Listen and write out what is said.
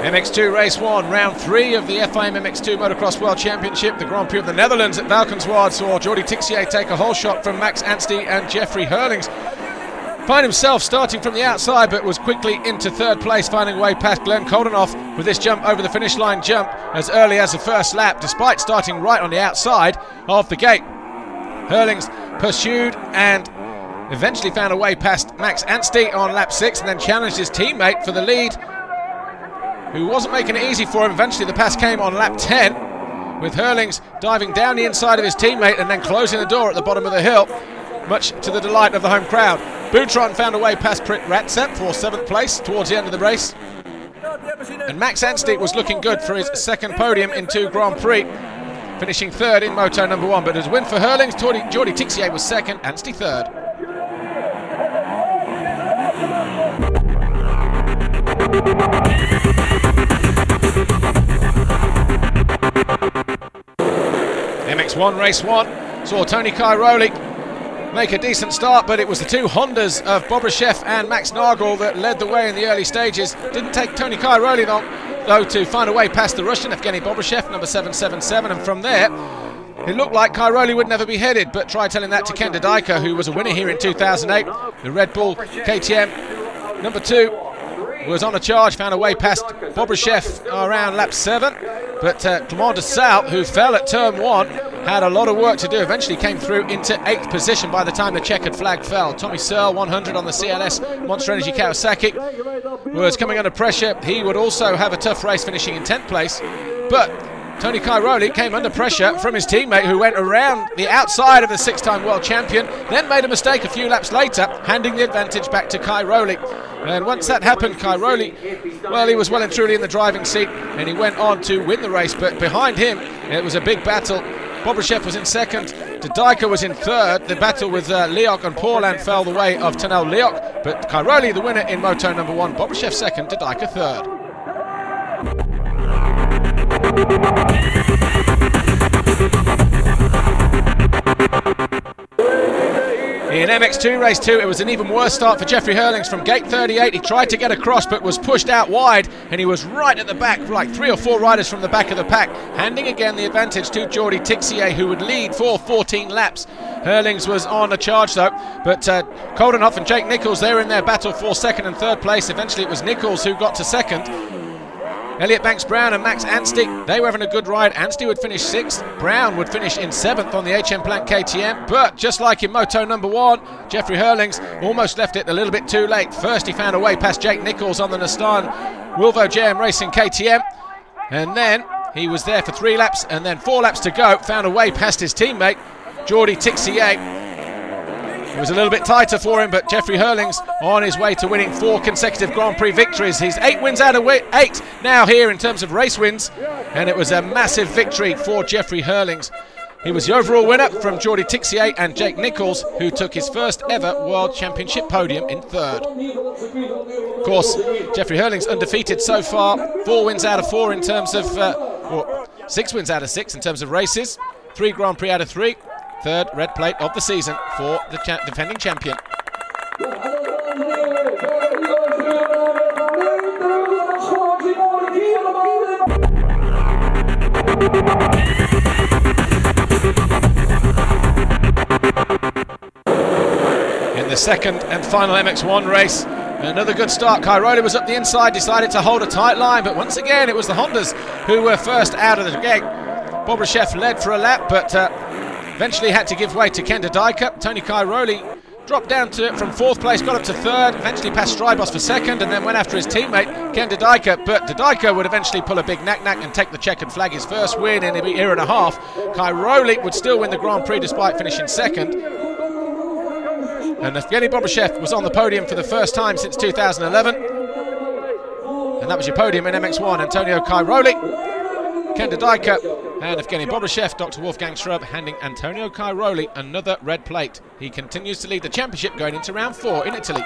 MX2 Race 1, round 3 of the FIM MX2 Motocross World Championship. The Grand Prix of the Netherlands at Valkenswaard saw Jordi Tixier take a whole shot from Max Anstey and Jeffrey Hurlings. Find himself starting from the outside, but was quickly into third place, finding a way past Glenn Koldenoff with this jump over the finish line jump as early as the first lap, despite starting right on the outside of the gate. Hurlings pursued and eventually found a way past Max Anstey on lap 6 and then challenged his teammate for the lead, who wasn't making it easy for him. Eventually the pass came on lap 10, with Hurlings diving down the inside of his teammate and then closing the door at the bottom of the hill, much to the delight of the home crowd. Boutron found a way past Prit Ratsep for 7th place towards the end of the race. And Max Anstey was looking good for his second podium in 2 Grand Prix, finishing 3rd in Moto number 1. But as a win for Hurlings, Jordi Tixier was 2nd, Anstey 3rd. MX1 Race 1 saw Tony Cairoli make a decent start, but it was the 2 Hondas of Bobryshev and Max Nagel that led the way in the early stages. Didn't take Tony Cairoli long, though, to find a way past the Russian Evgeny Bobryshev, number 777, and from there it looked like Cairoli would never be headed, but try telling that to Ken Dodajka, who was a winner here in 2008. The Red Bull KTM number 2 was on a charge, found a way past Bobryshev around lap 7, but Clement de Sal, who fell at turn 1, had a lot of work to do. Eventually came through into 8th position by the time the checkered flag fell. Tommy Searle, 100 on the CLS Monster Energy Kawasaki, was coming under pressure. He would also have a tough race, finishing in 10th place, but Tony Cairoli came under pressure from his teammate, who went around the outside of the 6-time world champion, then made a mistake a few laps later, handing the advantage back to Cairoli. And once that happened, Cairoli, well, he was well and truly in the driving seat, and he went on to win the race. But behind him, it was a big battle. Bobryshev was in 2nd, Dodajka was in 3rd. The battle with Leok and Paulin fell the way of Tanel Leok, but Cairoli the winner in Moto number 1, Bobryshev 2nd, Dodajka 3rd. In MX2 Race 2, it was an even worse start for Jeffrey Hurlings. From gate 38, he tried to get across but was pushed out wide, and he was right at the back, like 3 or 4 riders from the back of the pack, handing again the advantage to Jordi Tixier, who would lead for 14 laps. Hurlings was on a charge though, but Koldenoff and Jake Nichols, they were in their battle for 2nd and 3rd place. Eventually it was Nichols who got to 2nd. Elliot Banks-Brown and Max Anstey, they were having a good ride. Anstey would finish 6th, Brown would finish in 7th on the HM Plank KTM, but just like in Moto number 1, Jeffrey Hurlings almost left it a little bit too late. First he found a way past Jake Nichols on the Nissan Wilvo JM Racing KTM, and then he was there for 3 laps, and then 4 laps to go, found a way past his teammate, Jordi Tixier. It was a little bit tighter for him, but Jeffrey Hurlings on his way to winning 4 consecutive Grand Prix victories. He's 8 wins out of 8 now here in terms of race wins, and it was a massive victory for Jeffrey Hurlings. He was the overall winner from Jordi Tixier and Jake Nichols, who took his first ever World Championship podium in 3rd. Of course, Jeffrey Hurlings undefeated so far, 4 wins out of 4 in terms of, or 6 wins out of 6 in terms of races, 3 Grand Prix out of 3. 3rd red plate of the season for the defending champion. In the 2nd and final MX1 race, another good start. Cairoli was up the inside, decided to hold a tight line, but once again it was the Hondas who were first out of the gate. Bobryshev led for a lap, but eventually had to give way to Ken Dodajka. Tony Cairoli dropped down from 4th place, got up to 3rd, eventually passed Strybos for 2nd, and then went after his teammate, Ken Dodajka. But Dodajka would eventually pull a big knack-knack and take the checkered flag, his first win in a year and a half. Cairoli would still win the Grand Prix despite finishing 2nd. And Evgeny Bobryshev was on the podium for the first time since 2011. And that was your podium in MX1. Antonio Cairoli, Ken Dodajka, and Evgeny Bobryshev. Dr. Wolfgang Schrub handing Antonio Cairoli another red plate. He continues to lead the championship going into round 4 in Italy.